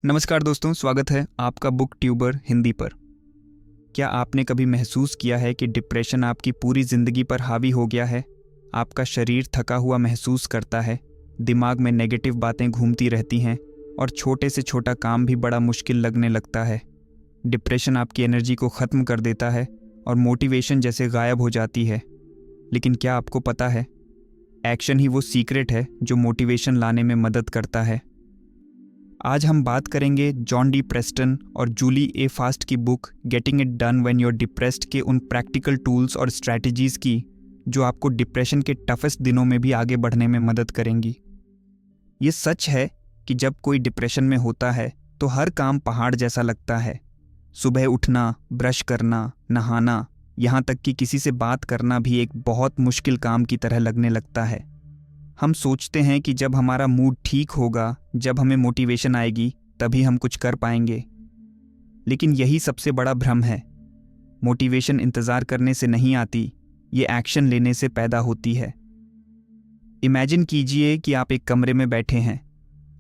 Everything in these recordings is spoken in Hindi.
नमस्कार दोस्तों, स्वागत है आपका बुक ट्यूबर हिंदी पर। क्या आपने कभी महसूस किया है कि डिप्रेशन आपकी पूरी ज़िंदगी पर हावी हो गया है? आपका शरीर थका हुआ महसूस करता है, दिमाग में नेगेटिव बातें घूमती रहती हैं और छोटे से छोटा काम भी बड़ा मुश्किल लगने लगता है। डिप्रेशन आपकी एनर्जी को ख़त्म कर देता है और मोटिवेशन जैसे गायब हो जाती है। लेकिन क्या आपको पता है, एक्शन ही वो सीक्रेट है जो मोटिवेशन लाने में मदद करता है। आज हम बात करेंगे जॉन डी प्रेस्टन और जूली ए फास्ट की book getting it done when you're depressed के उन प्रैक्टिकल टूल्स और स्ट्रैटेजीज़ की जो आपको डिप्रेशन के टफेस्ट दिनों में भी आगे बढ़ने में मदद करेंगी। ये सच है कि जब कोई डिप्रेशन में होता है तो हर काम पहाड़ जैसा लगता है। सुबह उठना, ब्रश करना, नहाना, यहाँ तक कि किसी से बात करना भी एक बहुत मुश्किल काम की तरह लगने लगता है। हम सोचते हैं कि जब हमारा मूड ठीक होगा, जब हमें मोटिवेशन आएगी, तभी हम कुछ कर पाएंगे। लेकिन यही सबसे बड़ा भ्रम है। मोटिवेशन इंतज़ार करने से नहीं आती, ये एक्शन लेने से पैदा होती है। इमेजिन कीजिए कि आप एक कमरे में बैठे हैं।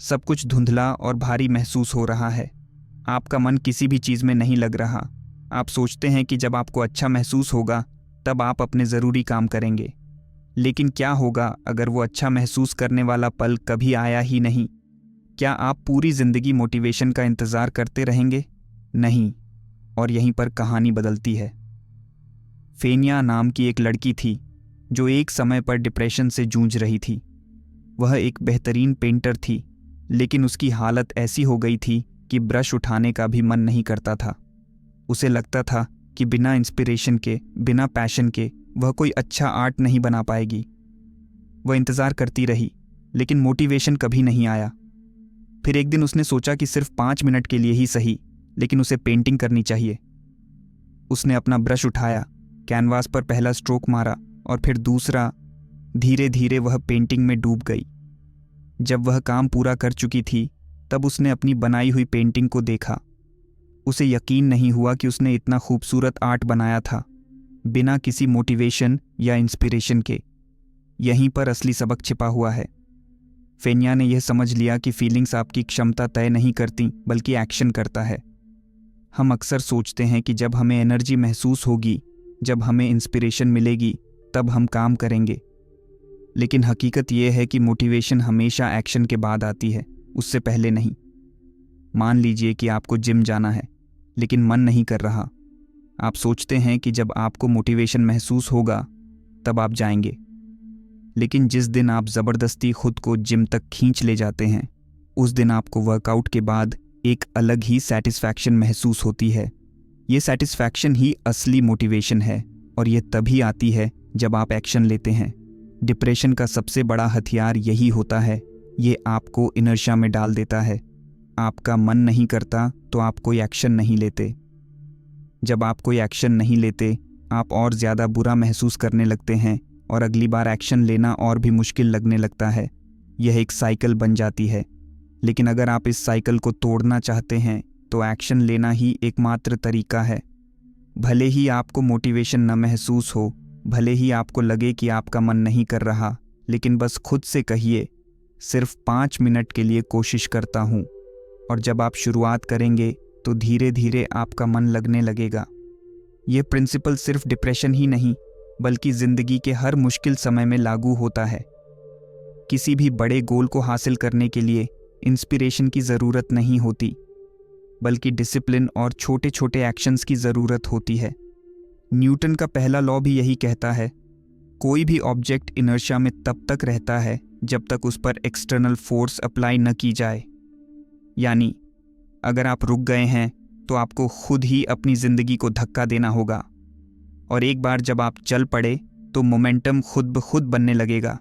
सब कुछ धुंधला और भारी महसूस हो रहा है। आपका मन किसी भी चीज़ में नहीं लग रहा। आप सोचते हैं कि जब आपको अच्छा महसूस होगा, तब आप अपने ज़रूरी काम करेंगे। लेकिन क्या होगा अगर वो अच्छा महसूस करने वाला पल कभी आया ही नहीं? क्या आप पूरी ज़िंदगी मोटिवेशन का इंतज़ार करते रहेंगे? नहीं। और यहीं पर कहानी बदलती है। फेनिया नाम की एक लड़की थी जो एक समय पर डिप्रेशन से जूझ रही थी। वह एक बेहतरीन पेंटर थी, लेकिन उसकी हालत ऐसी हो गई थी कि ब्रश उठाने का भी मन नहीं करता था। उसे लगता था कि बिना इंस्पिरेशन के, बिना पैशन के वह कोई अच्छा आर्ट नहीं बना पाएगी। वह इंतज़ार करती रही, लेकिन मोटिवेशन कभी नहीं आया। फिर एक दिन उसने सोचा कि सिर्फ 5 मिनट के लिए ही सही, लेकिन उसे पेंटिंग करनी चाहिए। उसने अपना ब्रश उठाया, कैनवास पर पहला स्ट्रोक मारा और फिर दूसरा। धीरे धीरे वह पेंटिंग में डूब गई। जब वह काम पूरा कर चुकी थी, तब उसने अपनी बनाई हुई पेंटिंग को देखा। उसे यकीन नहीं हुआ कि उसने इतना खूबसूरत आर्ट बनाया था, बिना किसी मोटिवेशन या इंस्पिरेशन के। यहीं पर असली सबक छिपा हुआ है। फेनिया ने यह समझ लिया कि फीलिंग्स आपकी क्षमता तय नहीं करती, बल्कि एक्शन करता है। हम अक्सर सोचते हैं कि जब हमें एनर्जी महसूस होगी, जब हमें इंस्पिरेशन मिलेगी, तब हम काम करेंगे। लेकिन हकीकत यह है कि मोटिवेशन हमेशा एक्शन के बाद आती है, उससे पहले नहीं। मान लीजिए कि आपको जिम जाना है, लेकिन मन नहीं कर रहा। आप सोचते हैं कि जब आपको मोटिवेशन महसूस होगा, तब आप जाएंगे। लेकिन जिस दिन आप ज़बरदस्ती खुद को जिम तक खींच ले जाते हैं, उस दिन आपको वर्कआउट के बाद एक अलग ही सेटिस्फैक्शन महसूस होती है। ये सेटिस्फैक्शन ही असली मोटिवेशन है, और ये तभी आती है जब आप एक्शन लेते हैं। डिप्रेशन का सबसे बड़ा हथियार यही होता है। ये आपको इनर्शिया में डाल देता है। आपका मन नहीं करता तो आप कोई एक्शन नहीं लेते। जब आप कोई एक्शन नहीं लेते, आप और ज़्यादा बुरा महसूस करने लगते हैं और अगली बार एक्शन लेना और भी मुश्किल लगने लगता है। यह एक साइकिल बन जाती है। लेकिन अगर आप इस साइकिल को तोड़ना चाहते हैं, तो एक्शन लेना ही एकमात्र तरीका है। भले ही आपको मोटिवेशन न महसूस हो, भले ही आपको लगे कि आपका मन नहीं कर रहा, लेकिन बस खुद से कहिए, सिर्फ 5 मिनट के लिए कोशिश करता हूँ। और जब आप शुरुआत करेंगे, तो धीरे धीरे आपका मन लगने लगेगा। ये प्रिंसिपल सिर्फ डिप्रेशन ही नहीं, बल्कि ज़िंदगी के हर मुश्किल समय में लागू होता है। किसी भी बड़े गोल को हासिल करने के लिए इंस्पिरेशन की ज़रूरत नहीं होती, बल्कि डिसिप्लिन और छोटे छोटे एक्शंस की ज़रूरत होती है। न्यूटन का पहला लॉ भी यही कहता है, कोई भी ऑब्जेक्ट इनर्शिया में तब तक रहता है जब तक उस पर एक्सटर्नल फोर्स अप्लाई न की जाए। यानी अगर आप रुक गए हैं, तो आपको खुद ही अपनी ज़िंदगी को धक्का देना होगा। और एक बार जब आप चल पड़े, तो मोमेंटम खुद ब खुद बनने लगेगा।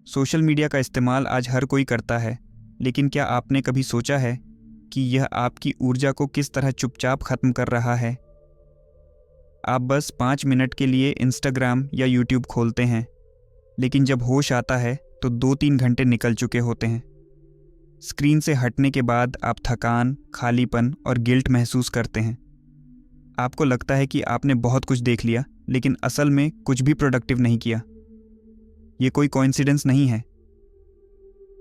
सोशल मीडिया का इस्तेमाल आज हर कोई करता है, लेकिन क्या आपने कभी सोचा है कि यह आपकी ऊर्जा को किस तरह चुपचाप ख़त्म कर रहा है? आप बस 5 मिनट के लिए इंस्टाग्राम या यूट्यूब खोलते हैं, लेकिन जब होश आता है तो 2-3 घंटे निकल चुके होते हैं। स्क्रीन से हटने के बाद आप थकान, खालीपन और गिल्ट महसूस करते हैं। आपको लगता है कि आपने बहुत कुछ देख लिया, लेकिन असल में कुछ भी प्रोडक्टिव नहीं किया। ये कोई कोइंसिडेंस नहीं है।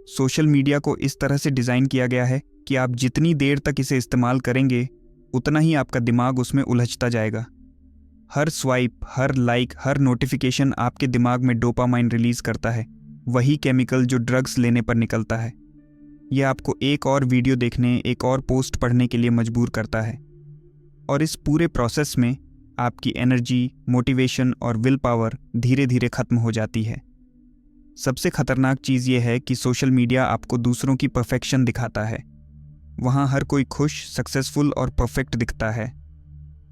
सोशल मीडिया को इस तरह से डिज़ाइन किया गया है कि आप जितनी देर तक इसे इस्तेमाल करेंगे उतना ही आपका दिमाग उसमें उलझता जाएगा। हर स्वाइप, हर लाइक, हर नोटिफिकेशन आपके दिमाग में डोपामाइन रिलीज करता है, वही केमिकल जो ड्रग्स लेने पर निकलता है। यह आपको एक और वीडियो देखने, एक और पोस्ट पढ़ने के लिए मजबूर करता है। और इस पूरे प्रोसेस में आपकी एनर्जी, मोटिवेशन और विल पावर धीरे धीरे खत्म हो जाती है। सबसे खतरनाक चीज़ यह है कि सोशल मीडिया आपको दूसरों की परफेक्शन दिखाता है। वहाँ हर कोई खुश, सक्सेसफुल और परफेक्ट दिखता है।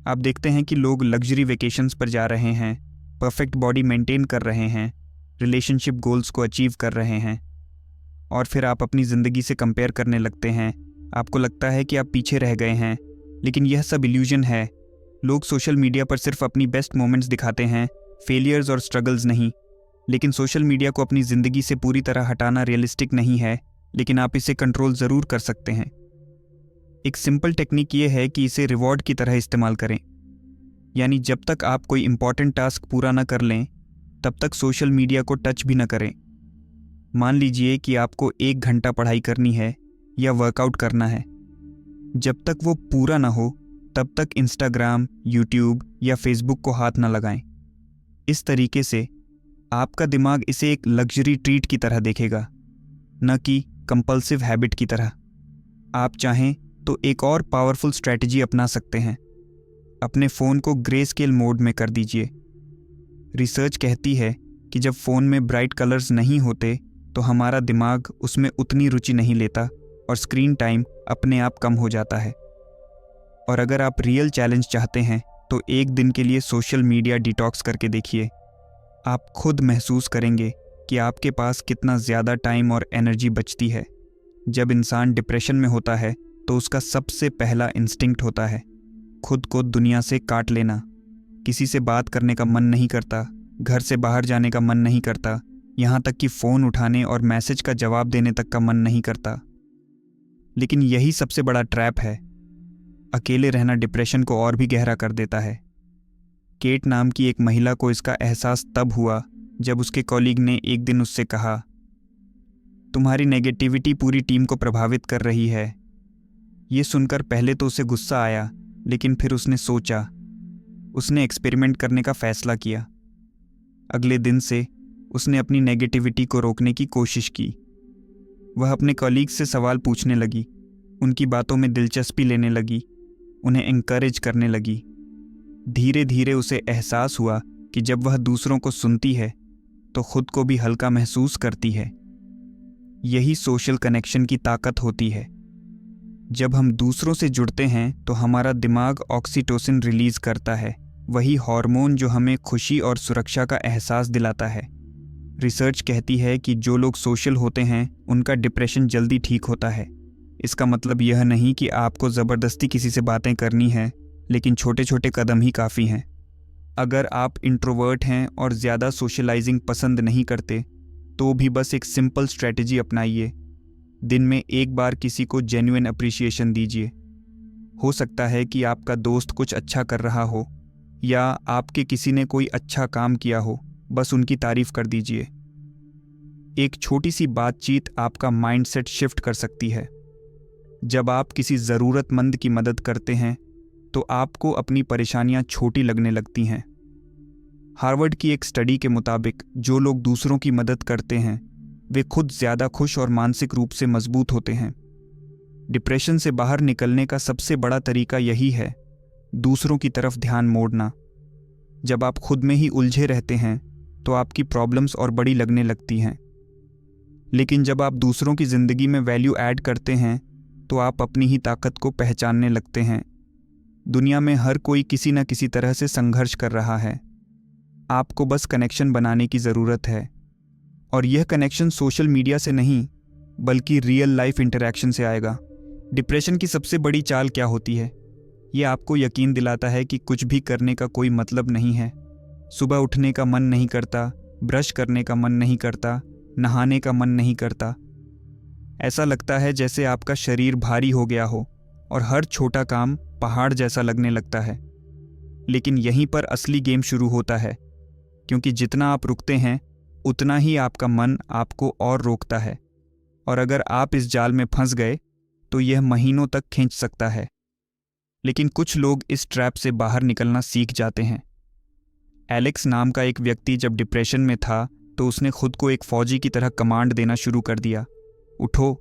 आप देखते हैं कि लोग लग्जरी वेकेशंस पर जा रहे हैं, परफेक्ट बॉडी मेंटेन कर रहे हैं, रिलेशनशिप गोल्स को अचीव कर रहे हैं, और फिर आप अपनी ज़िंदगी से कंपेयर करने लगते हैं। आपको लगता है कि आप पीछे रह गए हैं, लेकिन यह सब इल्यूजन है। लोग सोशल मीडिया पर सिर्फ अपनी बेस्ट मोमेंट्स दिखाते हैं, फेलियर्स और स्ट्रगल्स नहीं। लेकिन सोशल मीडिया को अपनी ज़िंदगी से पूरी तरह हटाना रियलिस्टिक नहीं है, लेकिन आप इसे कंट्रोल ज़रूर कर सकते हैं। एक सिंपल टेक्निक ये है कि इसे रिवॉर्ड की तरह इस्तेमाल करें। यानी जब तक आप कोई इंपॉर्टेंट टास्क पूरा ना कर लें, तब तक सोशल मीडिया को टच भी ना करें। मान लीजिए कि आपको 1 घंटा पढ़ाई करनी है या वर्कआउट करना है। जब तक वो पूरा ना हो, तब तक इंस्टाग्राम, यूट्यूब या फेसबुक को हाथ ना लगाएं। इस तरीके से आपका दिमाग इसे एक लग्जरी ट्रीट की तरह देखेगा, न कि कंपल्सिव हैबिट की तरह। आप चाहें तो एक और पावरफुल स्ट्रैटेजी अपना सकते हैं। अपने फ़ोन को ग्रे स्केल मोड में कर दीजिए। रिसर्च कहती है कि जब फ़ोन में ब्राइट कलर्स नहीं होते तो हमारा दिमाग उसमें उतनी रुचि नहीं लेता और स्क्रीन टाइम अपने आप कम हो जाता है। और अगर आप रियल चैलेंज चाहते हैं तो एक दिन के लिए सोशल मीडिया डिटॉक्स करके देखिए। आप खुद महसूस करेंगे कि आपके पास कितना ज़्यादा टाइम और एनर्जी बचती है। जब इंसान डिप्रेशन में होता है तो उसका सबसे पहला इंस्टिंक्ट होता है खुद को दुनिया से काट लेना। किसी से बात करने का मन नहीं करता, घर से बाहर जाने का मन नहीं करता, यहाँ तक कि फ़ोन उठाने और मैसेज का जवाब देने तक का मन नहीं करता। लेकिन यही सबसे बड़ा ट्रैप है। अकेले रहना डिप्रेशन को और भी गहरा कर देता है। केट नाम की एक महिला को इसका एहसास तब हुआ जब उसके कॉलीग ने एक दिन उससे कहा, तुम्हारी नेगेटिविटी पूरी टीम को प्रभावित कर रही है। ये सुनकर पहले तो उसे गुस्सा आया, लेकिन फिर उसने सोचा। उसने एक्सपेरिमेंट करने का फैसला किया। अगले दिन से उसने अपनी नेगेटिविटी को रोकने की कोशिश की। वह अपने कॉलीग से सवाल पूछने लगी, उनकी बातों में दिलचस्पी लेने लगी, उन्हें एनकरेज करने लगी। धीरे धीरे उसे एहसास हुआ कि जब वह दूसरों को सुनती है तो खुद को भी हल्का महसूस करती है। यही सोशल कनेक्शन की ताकत होती है। जब हम दूसरों से जुड़ते हैं तो हमारा दिमाग ऑक्सीटोसिन रिलीज करता है, वही हार्मोन जो हमें खुशी और सुरक्षा का एहसास दिलाता है। रिसर्च कहती है कि जो लोग सोशल होते हैं उनका डिप्रेशन जल्दी ठीक होता है। इसका मतलब यह नहीं कि आपको ज़बरदस्ती किसी से बातें करनी है, लेकिन छोटे छोटे कदम ही काफ़ी हैं। अगर आप इंट्रोवर्ट हैं और ज़्यादा सोशलाइजिंग पसंद नहीं करते, तो भी बस एक सिंपल स्ट्रेटजी अपनाइए। दिन में एक बार किसी को जेन्युइन अप्रिसिएशन दीजिए। हो सकता है कि आपका दोस्त कुछ अच्छा कर रहा हो या आपके किसी ने कोई अच्छा काम किया हो, बस उनकी तारीफ कर दीजिए। एक छोटी सी बातचीत आपका माइंडसेट शिफ्ट कर सकती है। जब आप किसी ज़रूरतमंद की मदद करते हैं तो आपको अपनी परेशानियां छोटी लगने लगती हैं। हार्वर्ड की एक स्टडी के मुताबिक जो लोग दूसरों की मदद करते हैं वे खुद ज़्यादा खुश और मानसिक रूप से मजबूत होते हैं। डिप्रेशन से बाहर निकलने का सबसे बड़ा तरीका यही है, दूसरों की तरफ ध्यान मोड़ना। जब आप खुद में ही उलझे रहते हैं तो आपकी प्रॉब्लम्स और बड़ी लगने लगती हैं। लेकिन जब आप दूसरों की ज़िंदगी में वैल्यू ऐड करते हैं तो आप अपनी ही ताकत को पहचानने लगते हैं। दुनिया में हर कोई किसी न किसी तरह से संघर्ष कर रहा है। आपको बस कनेक्शन बनाने की ज़रूरत है, और यह कनेक्शन सोशल मीडिया से नहीं बल्कि रियल लाइफ इंटरैक्शन से आएगा। डिप्रेशन की सबसे बड़ी चाल क्या होती है? ये आपको यकीन दिलाता है कि कुछ भी करने का कोई मतलब नहीं है। सुबह उठने का मन नहीं करता, ब्रश करने का मन नहीं करता, नहाने का मन नहीं करता। ऐसा लगता है जैसे आपका शरीर भारी हो गया हो और हर छोटा काम पहाड़ जैसा लगने लगता है। लेकिन यहीं पर असली गेम शुरू होता है, क्योंकि जितना आप रुकते हैं उतना ही आपका मन आपको और रोकता है। और अगर आप इस जाल में फंस गए तो यह महीनों तक खींच सकता है। लेकिन कुछ लोग इस ट्रैप से बाहर निकलना सीख जाते हैं। एलेक्स नाम का एक व्यक्ति जब डिप्रेशन में था तो उसने खुद को एक फौजी की तरह कमांड देना शुरू कर दिया। उठो,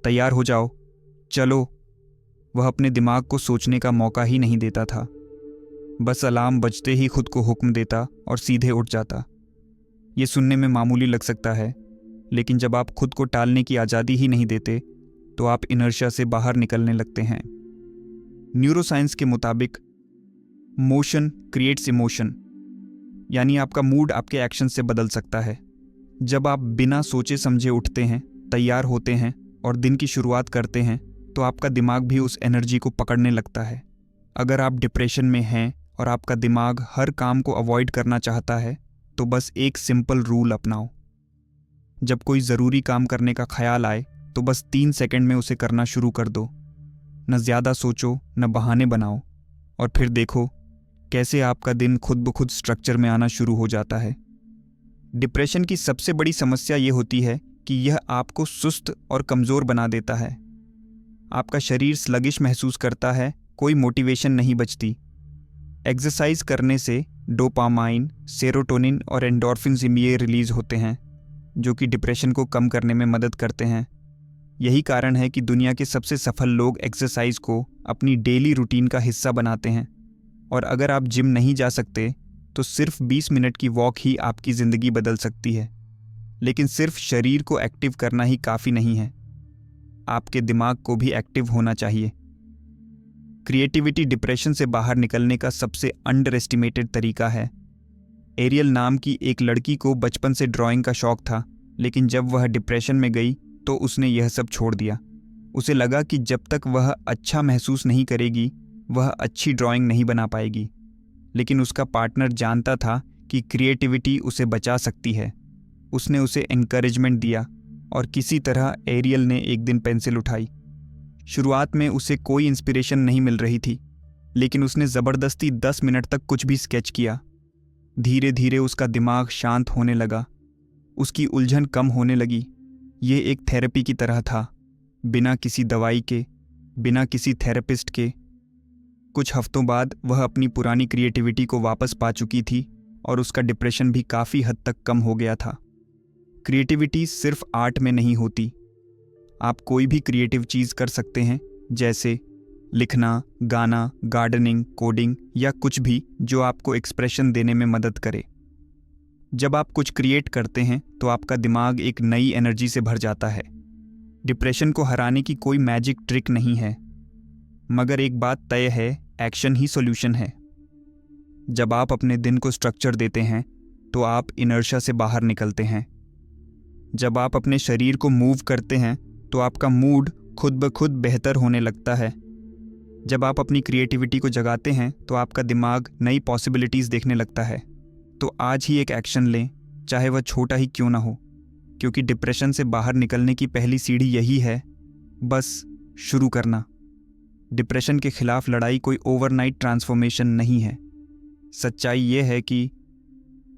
तैयार हो जाओ, चलो। वह अपने दिमाग को सोचने का मौका ही नहीं देता था। बस अलार्म बजते ही खुद को हुक्म देता और सीधे उठ जाता। ये सुनने में मामूली लग सकता है, लेकिन जब आप खुद को टालने की आज़ादी ही नहीं देते तो आप इनर्शिया से बाहर निकलने लगते हैं। न्यूरोसाइंस के मुताबिक मोशन क्रिएट्स इमोशन, यानी आपका मूड आपके एक्शन से बदल सकता है। जब आप बिना सोचे समझे उठते हैं, तैयार होते हैं और दिन की शुरुआत करते हैं तो आपका दिमाग भी उस एनर्जी को पकड़ने लगता है। अगर आप डिप्रेशन में हैं और आपका दिमाग हर काम को अवॉइड करना चाहता है तो बस एक सिंपल रूल अपनाओ। जब कोई ज़रूरी काम करने का ख्याल आए तो बस 3 सेकंड में उसे करना शुरू कर दो। न ज़्यादा सोचो, न बहाने बनाओ, और फिर देखो कैसे आपका दिन खुद ब खुद स्ट्रक्चर में आना शुरू हो जाता है। डिप्रेशन की सबसे बड़ी समस्या ये होती है कि यह आपको सुस्त और कमज़ोर बना देता है। आपका शरीर स्लगिश महसूस करता है, कोई मोटिवेशन नहीं बचती। एक्सरसाइज करने से डोपामाइन, सेरोटोनिन और एंडोर्फिन्स ये रिलीज होते हैं जो कि डिप्रेशन को कम करने में मदद करते हैं। यही कारण है कि दुनिया के सबसे सफल लोग एक्सरसाइज को अपनी डेली रूटीन का हिस्सा बनाते हैं। और अगर आप जिम नहीं जा सकते तो सिर्फ 20 मिनट की वॉक ही आपकी ज़िंदगी बदल सकती है। लेकिन सिर्फ शरीर को एक्टिव करना ही काफ़ी नहीं है, आपके दिमाग को भी एक्टिव होना चाहिए। क्रिएटिविटी डिप्रेशन से बाहर निकलने का सबसे अंडर एस्टिमेटेड तरीका है। एरियल नाम की एक लड़की को बचपन से ड्राइंग का शौक था, लेकिन जब वह डिप्रेशन में गई तो उसने यह सब छोड़ दिया। उसे लगा कि जब तक वह अच्छा महसूस नहीं करेगी वह अच्छी ड्राइंग नहीं बना पाएगी। लेकिन उसका पार्टनर जानता था कि क्रिएटिविटी उसे बचा सकती है। उसने उसे एनकरेजमेंट दिया और किसी तरह एरियल ने एक दिन पेंसिल उठाई। शुरुआत में उसे कोई इंस्पिरेशन नहीं मिल रही थी, लेकिन उसने ज़बरदस्ती 10 मिनट तक कुछ भी स्केच किया। धीरे धीरे उसका दिमाग शांत होने लगा, उसकी उलझन कम होने लगी। ये एक थेरेपी की तरह था, बिना किसी दवाई के, बिना किसी थेरेपिस्ट के। कुछ हफ्तों बाद वह अपनी पुरानी क्रिएटिविटी को वापस पा चुकी थी और उसका डिप्रेशन भी काफ़ी हद तक कम हो गया था। क्रिएटिविटी सिर्फ आर्ट में नहीं होती। आप कोई भी क्रिएटिव चीज़ कर सकते हैं, जैसे लिखना, गाना, गार्डनिंग, कोडिंग या कुछ भी जो आपको एक्सप्रेशन देने में मदद करे। जब आप कुछ क्रिएट करते हैं तो आपका दिमाग एक नई एनर्जी से भर जाता है। डिप्रेशन को हराने की कोई मैजिक ट्रिक नहीं है, मगर एक बात तय है, एक्शन ही सॉल्यूशन है। जब आप अपने दिन को स्ट्रक्चर देते हैं तो आप इनर्शिया से बाहर निकलते हैं। जब आप अपने शरीर को मूव करते हैं तो आपका मूड खुद ब खुद बेहतर होने लगता है। जब आप अपनी क्रिएटिविटी को जगाते हैं तो आपका दिमाग नई पॉसिबिलिटीज़ देखने लगता है। तो आज ही एक एक्शन लें, चाहे वह छोटा ही क्यों ना हो, क्योंकि डिप्रेशन से बाहर निकलने की पहली सीढ़ी यही है, बस शुरू करना। डिप्रेशन के खिलाफ लड़ाई कोई ओवरनाइट ट्रांसफॉर्मेशन नहीं है। सच्चाई ये है कि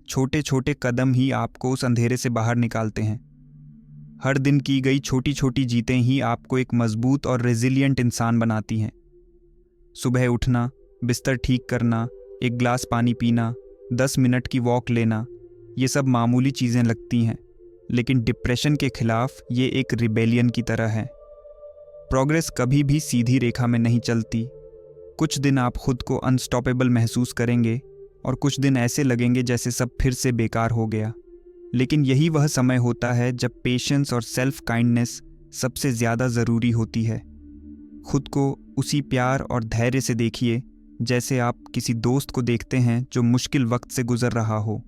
छोटे छोटे कदम ही आपको उस अंधेरे से बाहर निकालते हैं। हर दिन की गई छोटी छोटी जीतें ही आपको एक मजबूत और रेजिलिएंट इंसान बनाती हैं। सुबह उठना, बिस्तर ठीक करना, एक गिलास पानी पीना, 10 मिनट की वॉक लेना, ये सब मामूली चीज़ें लगती हैं, लेकिन डिप्रेशन के खिलाफ ये एक रिबेलियन की तरह है। प्रोग्रेस कभी भी सीधी रेखा में नहीं चलती। कुछ दिन आप खुद को अनस्टॉपेबल महसूस करेंगे और कुछ दिन ऐसे लगेंगे जैसे सब फिर से बेकार हो गया। लेकिन यही वह समय होता है जब पेशेंस और सेल्फ काइंडनेस सबसे ज़्यादा ज़रूरी होती है। खुद को उसी प्यार और धैर्य से देखिए जैसे आप किसी दोस्त को देखते हैं जो मुश्किल वक्त से गुजर रहा हो।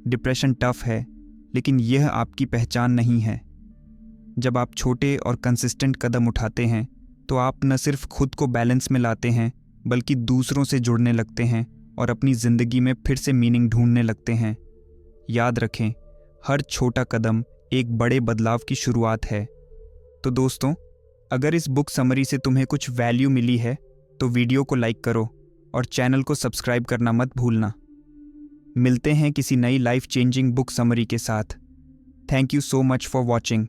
डिप्रेशन टफ है, लेकिन यह आपकी पहचान नहीं है। जब आप छोटे और कंसिस्टेंट कदम उठाते हैं तो आप न सिर्फ खुद को बैलेंस में लाते हैं, बल्कि दूसरों से जुड़ने लगते हैं और अपनी ज़िंदगी में फिर से मीनिंग ढूंढने लगते हैं। याद रखें, हर छोटा कदम एक बड़े बदलाव की शुरुआत है। तो दोस्तों, अगर इस बुक समरी से तुम्हें कुछ वैल्यू मिली है तो वीडियो को लाइक करो और चैनल को सब्सक्राइब करना मत भूलना। मिलते हैं किसी नई लाइफ चेंजिंग बुक समरी के साथ। Thank you so much for watching.